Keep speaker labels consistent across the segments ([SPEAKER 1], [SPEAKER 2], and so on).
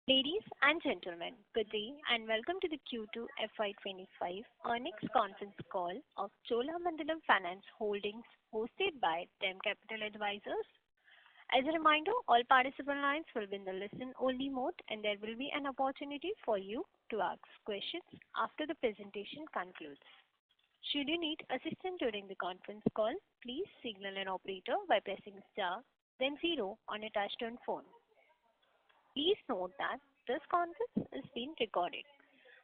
[SPEAKER 1] Ladies and gentlemen, good day and welcome to the Q2FY25 earnings conference call of Cholamandalam Finance Holdings hosted by DEM Capital Advisors. As a reminder, all participant lines will be in the listen-only mode and there will be an opportunity for you to ask questions after the presentation concludes. Should you need assistance during the conference call, please signal an operator by pressing star, then 0 on a touch-tone phone. Please note that this conference is being recorded.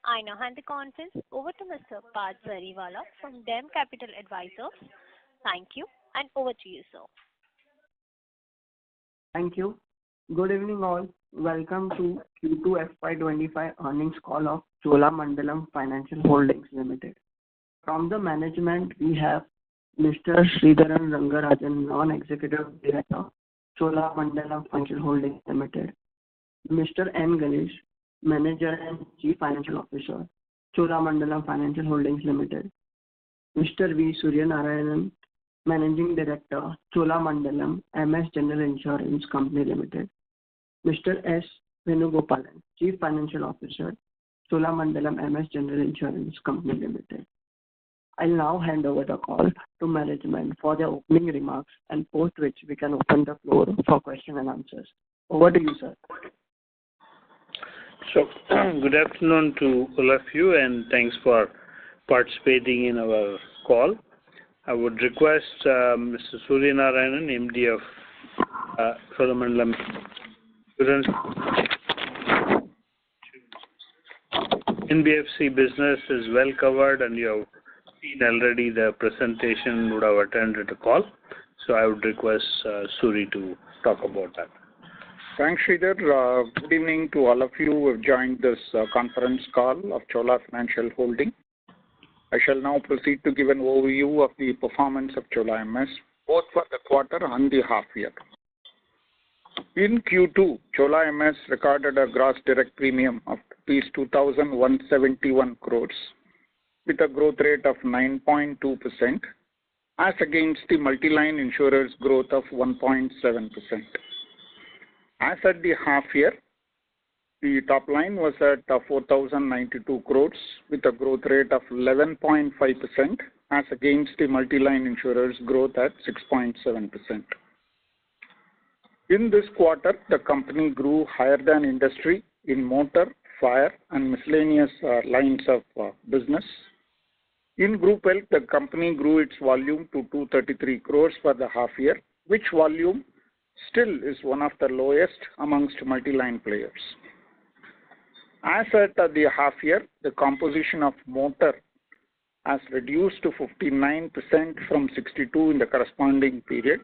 [SPEAKER 1] I now hand the conference over to Mr. Parth Zariwala from DEM Capital Advisors. Thank you and over to you, sir.
[SPEAKER 2] Thank you. Good evening all. Welcome to Q2FY25 earnings call of Cholamandalam Financial Holdings Limited. From the management, we have Mr. Sridharan Rangarajan, Non-Executive Director, Cholamandalam Financial Holdings Limited. Mr. N. Ganesh, Manager and Chief Financial Officer, Cholamandalam Financial Holdings Limited. Mr. V. Suryanarayanan, Managing Director, Cholamandalam MS General Insurance Company Limited. Mr. S. Venugopalan, Chief Financial Officer, Cholamandalam MS General Insurance Company Limited. I'll now hand over the call to management for their opening remarks and post which we can open the floor for question and answers. Over to you, sir.
[SPEAKER 3] So, good afternoon to all of you and thanks for participating in our call. I would request Mr. Suryanarayanan, MD of Cholamandalam Insurance NBFC business is well covered and you have seen already the presentation, would have attended the call. So I would request Suri to talk about that.
[SPEAKER 4] Thanks, Sridhar. Good evening to all of you who have joined this conference call of Chola Financial Holding. I shall now proceed to give an overview of the performance of Chola MS, both for the quarter and the half year. In Q2, Chola MS recorded a gross direct premium of Rs 2,171 crores with a growth rate of 9.2% as against the multi-line insurers' growth of 1.7%. As at the half year, the top line was at 4,092 crores with a growth rate of 11.5% as against the multi-line insurers' growth at 6.7%. In this quarter, the company grew higher than industry in motor, fire and miscellaneous lines of business. In group health, the company grew its volume to 233 crores for the half year, which volume still is one of the lowest amongst multi-line players. As at the half year, the composition of motor has reduced to 59% from 62% in the corresponding period.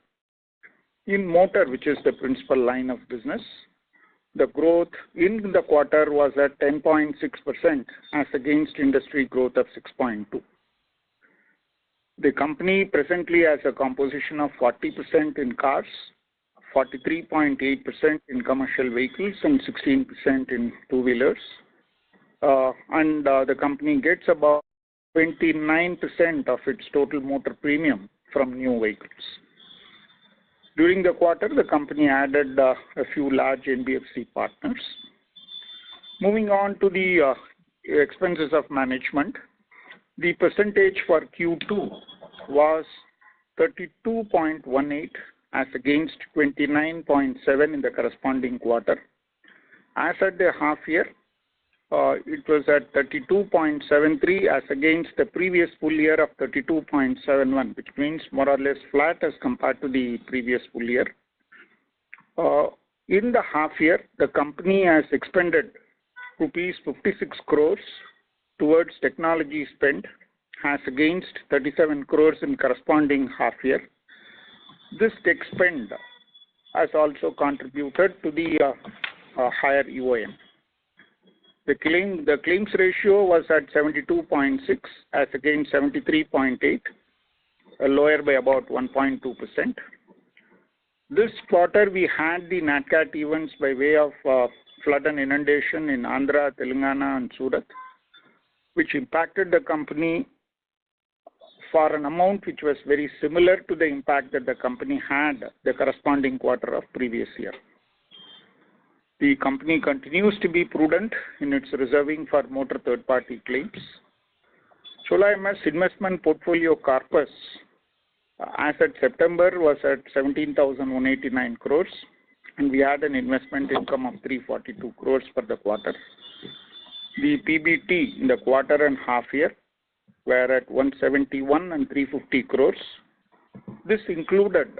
[SPEAKER 4] In motor, which is the principal line of business, the growth in the quarter was at 10.6% as against industry growth of 6.2%. The company presently has a composition of 40% in cars, 43.8% in commercial vehicles and 16% in two-wheelers. The company gets about 29% of its total motor premium from new vehicles. During the quarter, the company added a few large NBFC partners. Moving on to the expenses of management, the percentage for Q2 was 32.18% as against 29.7% in the corresponding quarter. As at the half year, it was at 32.73% as against the previous full year of 32.71%, which means more or less flat as compared to the previous full year. In the half year, the company has expended rupees 56 crores towards technology spend as against 37 crores in corresponding half year. This tech spend has also contributed to the higher EOM. The claims ratio was at 72.6 as against 73.8, lower by about 1.2%. This quarter we had the NatCat events by way of flood and inundation in Andhra, Telangana and Surat, which impacted the company for an amount which was very similar to the impact that the company had the corresponding quarter of previous year. The company continues to be prudent in its reserving for motor third-party claims. Chola MS investment portfolio corpus as at September was at 17,189 crores, and we had an investment income of 342 crores for the quarter. The PBT in the quarter and half year were at 171 and 350 crores. This included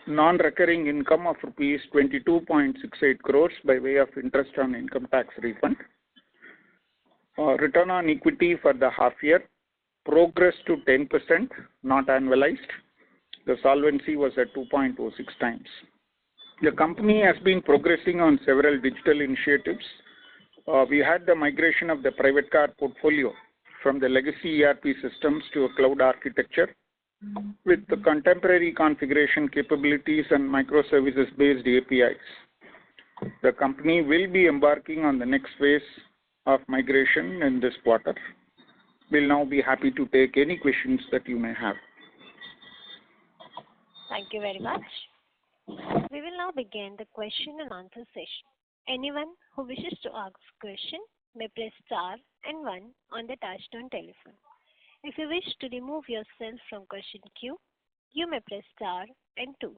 [SPEAKER 4] non-recurring income of rupees 22.68 crores by way of interest on income tax refund. Return on equity for the half year progressed to 10%, not annualized. The solvency was at 2.06 times. The company has been progressing on several digital initiatives. We had the migration of the private car portfolio from the legacy ERP systems to a cloud architecture with the contemporary configuration capabilities and microservices-based APIs. The company will be embarking on the next phase of migration in this quarter. We'll now be happy to take any questions that you may have.
[SPEAKER 1] Thank you very much. We will now begin the question and answer session. Anyone who wishes to ask a question may press star and 1 on the touchtone telephone. If you wish to remove yourself from question queue, you may press star and 2.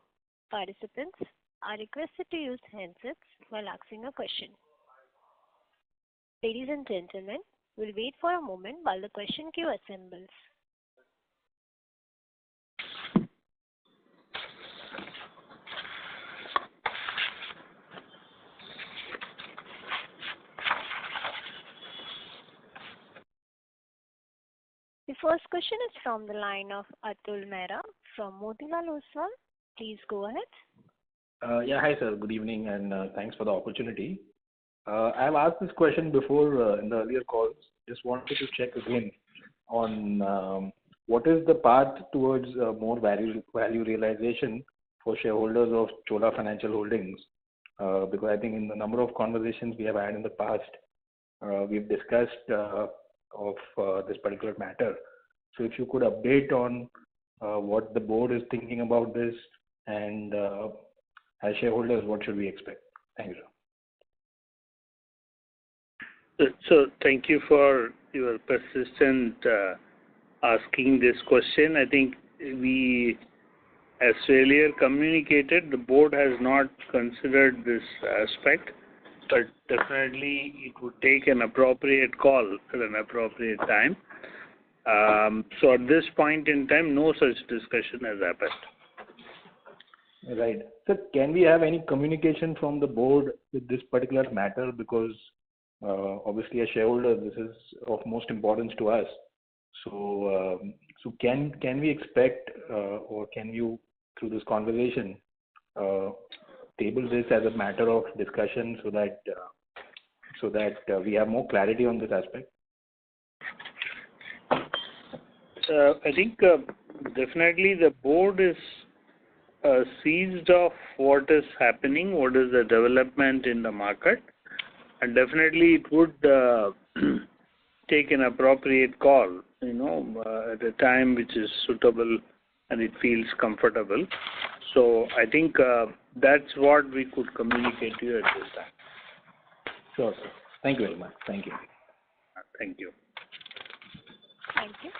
[SPEAKER 1] Participants are requested to use handsets while asking a question. Ladies and gentlemen, we'll wait for a moment while the question queue assembles. The first question is from the line of Atul Mehra from Motilal Oswal. Please go ahead.
[SPEAKER 5] Yeah, hi sir. Good evening and thanks for the opportunity. I have asked this question before in the earlier calls. Just wanted to check again on what is the path towards more value realization for shareholders of Chola Financial Holdings. Because I think in the number of conversations we have had in the past, we've discussed of this particular matter. So if you could update on what the board is thinking about this, and as shareholders, what should we expect? Thank you, sir.
[SPEAKER 3] So thank you for your persistent asking this question. I think we, as earlier communicated, the board has not considered this aspect, but definitely it would take an appropriate call at an appropriate time. So at this point in time, no such discussion has happened.
[SPEAKER 5] Right. So can we have any communication from the board with this particular matter? Because obviously as shareholders, this is of most importance to us. So can we expect or can you, through this conversation, table this as a matter of discussion so that we have more clarity on this aspect?
[SPEAKER 3] I think definitely the board is seized of what is happening, what is the development in the market, and definitely it would take an appropriate call, at a time which is suitable and it feels comfortable. So I think that's what we could communicate to you at this time.
[SPEAKER 5] Sure, sir. Thank you very much. Thank you.
[SPEAKER 3] Thank you.
[SPEAKER 1] Thank you.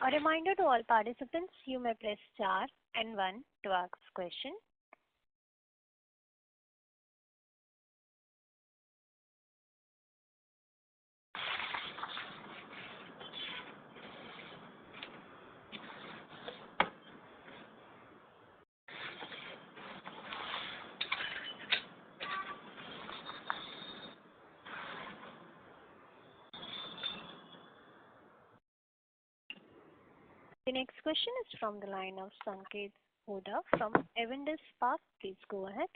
[SPEAKER 1] A reminder to all participants, you may press star and 1 to ask question. The next question is from the line of Sanket Hoda from Avendus Spark. Please go ahead.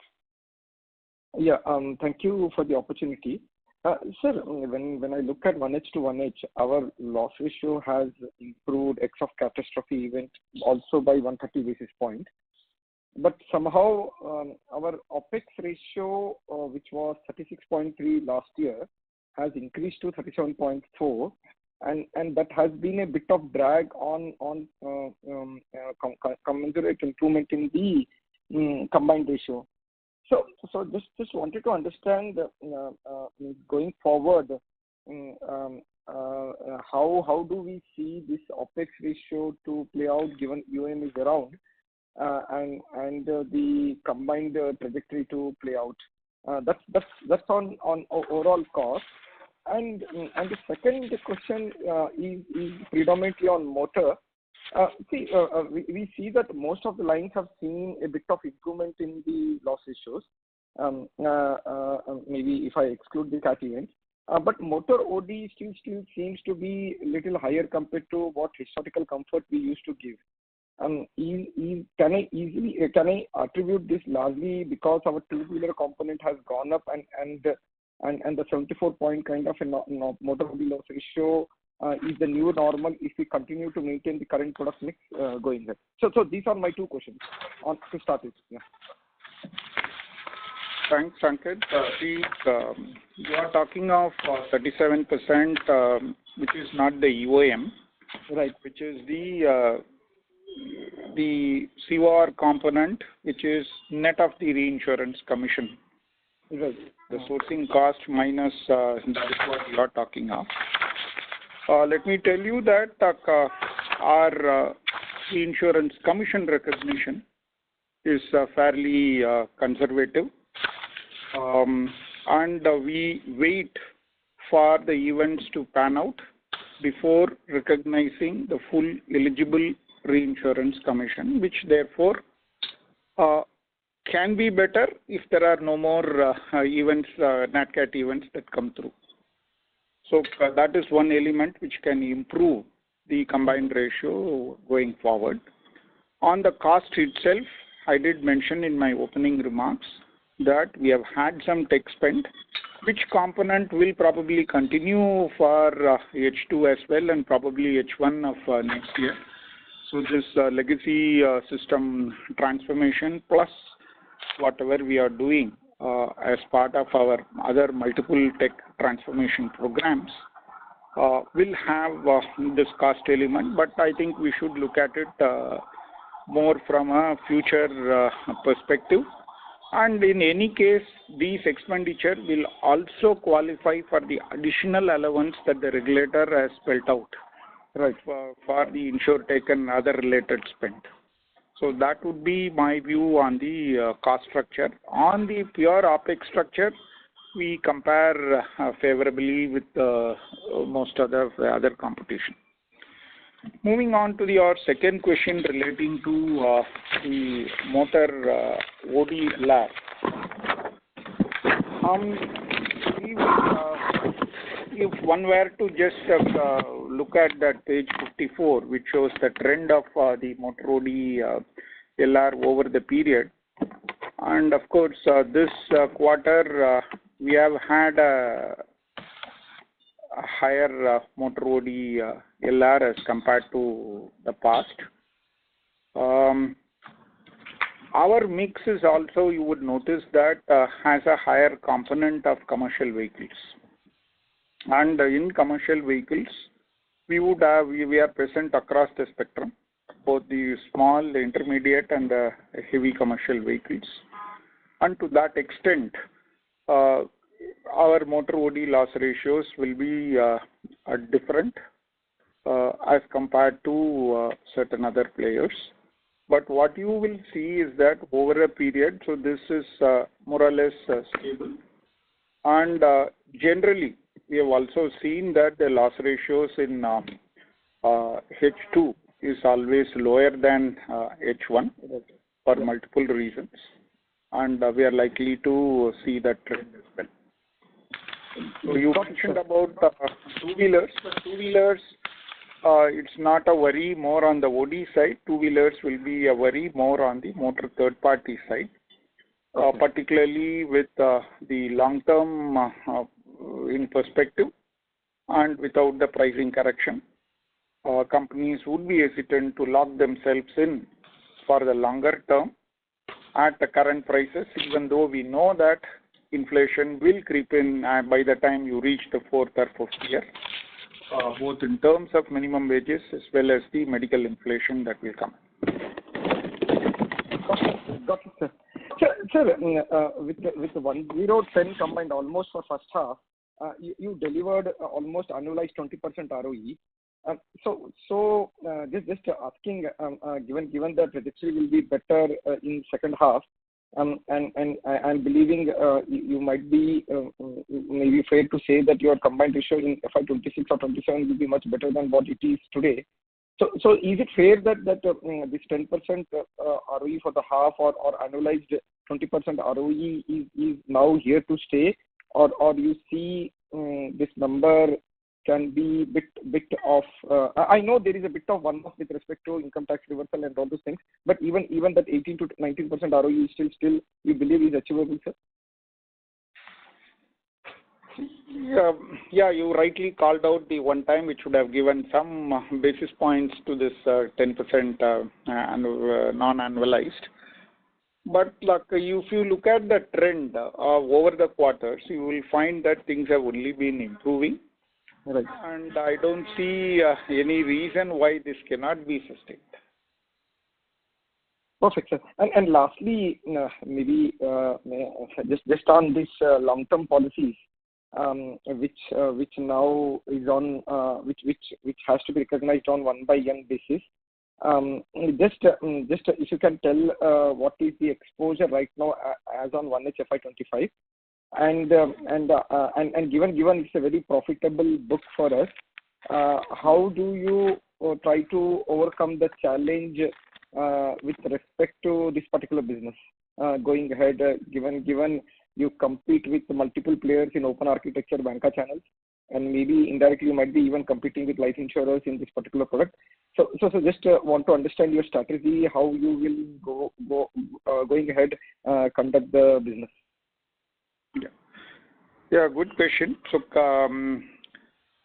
[SPEAKER 6] Yeah, thank you for the opportunity. Sir, when I look at 1H to 1H, our loss ratio has improved ex of catastrophe event also by 130 basis points. But somehow our OPEX ratio, which was 36.3 last year, has increased to 37.4. And that has been a bit of drag on commensurate improvement in the combined ratio. Just wanted to understand going forward, how do we see this OpEx ratio to play out given UM is around, and the combined trajectory to play out? That's on overall cost. And the second question is predominantly on motor. We see that most of the lines have seen a bit of improvement in the loss ratios. Maybe if I exclude the cat events, but motor OD still seems to be a little higher compared to what historical comfort we used to give. Can I attribute this largely because our two-wheeler component has gone up and the 74-point kind of a motor OD loss ratio is the new normal if we continue to maintain the current product mix going ahead? So these are my two questions to start with. Yeah.
[SPEAKER 4] Thanks, Sanket. You are talking of 37%, which is not the EOM,
[SPEAKER 6] right?
[SPEAKER 4] Which is the COR component, which is net of the reinsurance commission.
[SPEAKER 6] Right.
[SPEAKER 4] The sourcing cost minus that is what you are talking of. Let me tell you that our reinsurance commission recognition is fairly conservative. And we wait for the events to pan out before recognizing the full eligible reinsurance commission, which therefore can be better if there are no more events, NatCat events that come through. So that is one element which can improve the combined ratio going forward. On the cost itself, I did mention in my opening remarks that we have had some tech spend, which component will probably continue for H2 as well and probably H1 of next year. So this legacy system transformation plus whatever we are doing as part of our other multiple tech transformation programs will have this cost element, but I think we should look at it more from a future perspective. And in any case, these expenditure will also qualify for the additional allowance that the regulator has spelled out, right, for the InsurTech and other related spend. So that would be my view on the cost structure. On the pure OpEx structure, we compare favorably with most other competition. Moving on to your second question relating to the motor OD LAR. If one were to just look at that page 54, which shows the trend of the motor OD LR over the period, and of course this quarter we have had a higher motor OD LR as compared to the past. Our mix is also, you would notice that has a higher component of commercial vehicles. And in commercial vehicles, we are present across the spectrum, both the small, the intermediate, and the heavy commercial vehicles. And to that extent, our motor OD loss ratios will be different as compared to certain other players. But what you will see is that over a period, so this is more or less stable. And generally, we have also seen that the loss ratios in H2 is always lower than H1 for multiple reasons. And we are likely to see that trend as well. So you mentioned about two-wheelers. But two-wheelers, it's not a worry more on the OD side. Two-wheelers will be a worry more on the motor third-party side, particularly with the long-term in perspective and without the pricing correction. Companies would be hesitant to lock themselves in for the longer term at the current prices, even though we know that inflation will creep in by the time you reach the fourth or fifth year, both in terms of minimum wages as well as the medical inflation that will come.
[SPEAKER 6] Got it, sir. Sir, with the 10 combined almost for first half, you delivered almost annualized 20% ROE. Just asking, given that trajectory will be better in second half, and I'm believing you might be maybe fair to say that your combined ratio in FY26 or 27 will be much better than what it is today. So is it fair that this 10% ROE for the half or annualized 20% ROE is now here to stay, or you see this number can be bit of I know there is a bit of one-off with respect to income tax reversal and all those things, but even that 18 to 19% ROE is still you believe is achievable, sir?
[SPEAKER 4] Yeah, you rightly called out the one time which would have given some basis points to this 10% non-annualized. But if you look at the trend over the quarters, you will find that things have only been improving.
[SPEAKER 6] Right.
[SPEAKER 4] And I don't see any reason why this cannot be sustained.
[SPEAKER 6] Perfect, sir. And lastly, maybe just on this long-term policies, which now is on which has to be recognized on 1/n basis. Just if you can tell what is the exposure right now as on 1H FY25, and given it's a very profitable book for us, how do you try to overcome the challenge with respect to this particular business going ahead, given you compete with multiple players in open architecture banca channels, and maybe indirectly you might be even competing with life insurers in this particular product. So just want to understand your strategy, how you will going ahead conduct the business.
[SPEAKER 4] Yeah, good question. So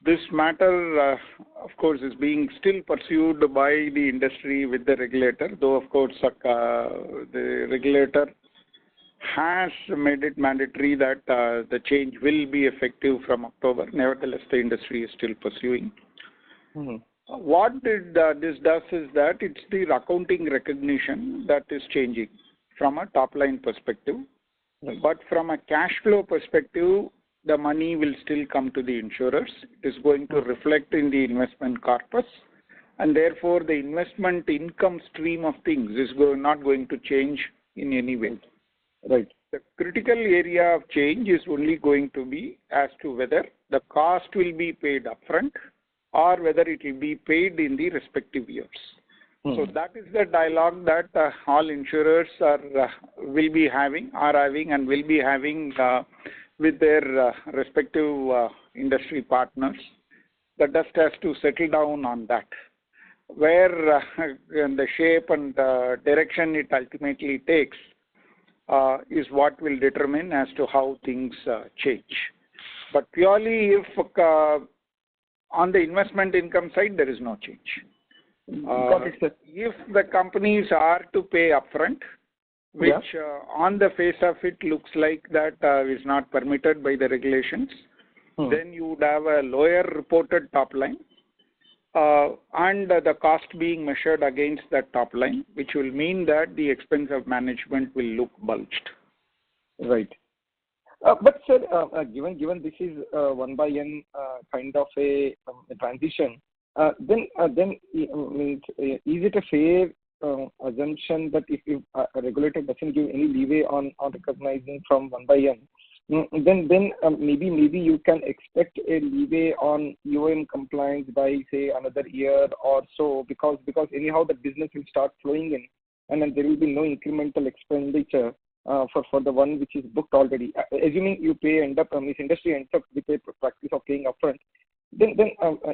[SPEAKER 4] this matter, of course, is being still pursued by the industry with the regulator, though of course the regulator has made it mandatory that the change will be effective from October. Nevertheless, the industry is still pursuing.
[SPEAKER 6] Mm-hmm.
[SPEAKER 4] What this does is that it's the accounting recognition that is changing from a top-line perspective. Right. But from a cash flow perspective, the money will still come to the insurers. It is going to reflect in the investment corpus, and therefore the investment income stream of things is not going to change in any way.
[SPEAKER 6] Right.
[SPEAKER 4] The critical area of change is only going to be as to whether the cost will be paid upfront or whether it will be paid in the respective years. So that is the dialogue that all insurers will be having with their respective industry partners. The dust has to settle down on that. Where the shape and direction it ultimately takes is what will determine as to how things change. But purely if on the investment income side, there is no change. If the companies are to pay upfront, which on the face of it looks like that is not permitted by the regulations, then you would have a lower reported top line and the cost being measured against that top line, which will mean that the expense of management will look bulged.
[SPEAKER 6] Right. But sir, given this is 1/n kind of a transition, then means is it a fair assumption that if a regulator doesn't give any leeway on recognizing from 1/n, then maybe you can expect a leeway on EOM compliance by say another year or so, because anyhow the business will start flowing in, and then there will be no incremental expenditure for the one which is booked already. Assuming you this industry ends up with a practice of paying upfront, then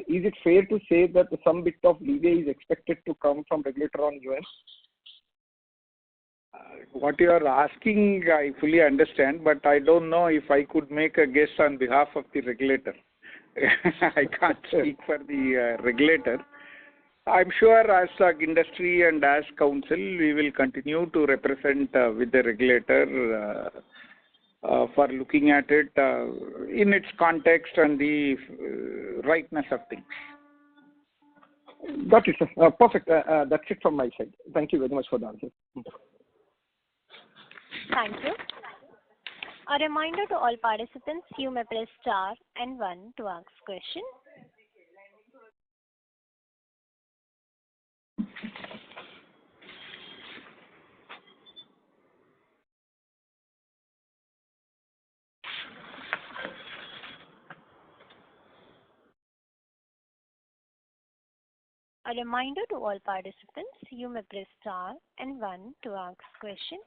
[SPEAKER 6] is it fair to say that some bit of leeway is expected to come from regulator on EOM?
[SPEAKER 4] What you are asking, I fully understand, but I don't know if I could make a guess on behalf of the regulator. I can't speak for the regulator. I'm sure as industry and as council, we will continue to represent with the regulator for looking at it in its context and the rightness of things.
[SPEAKER 6] Got it, sir. Perfect. That's it from my side. Thank you very much for the answer.
[SPEAKER 1] Thank you. A reminder to all participants, you may press star and one to ask question. A reminder to all participants, you may press star and one to ask question.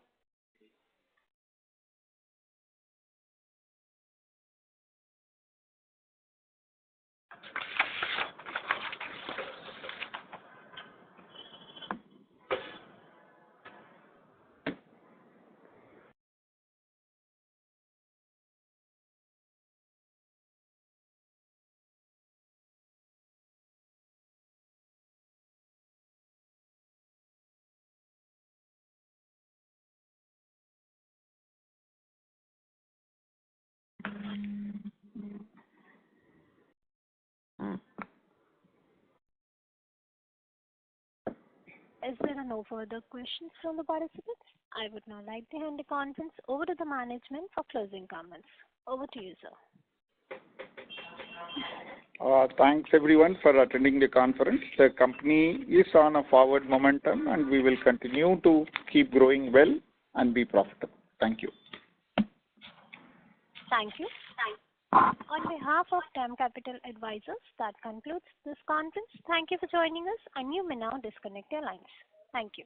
[SPEAKER 1] Is there no further questions from the participants? I would now like to hand the conference over to the management for closing comments. Over to you, sir.
[SPEAKER 4] Thanks everyone for attending the conference. The company is on a forward momentum and we will continue to keep growing well and be profitable. Thank you.
[SPEAKER 1] Thank you. On behalf of DAM Capital Advisors, that concludes this conference. Thank you for joining us, and you may now disconnect your lines. Thank you.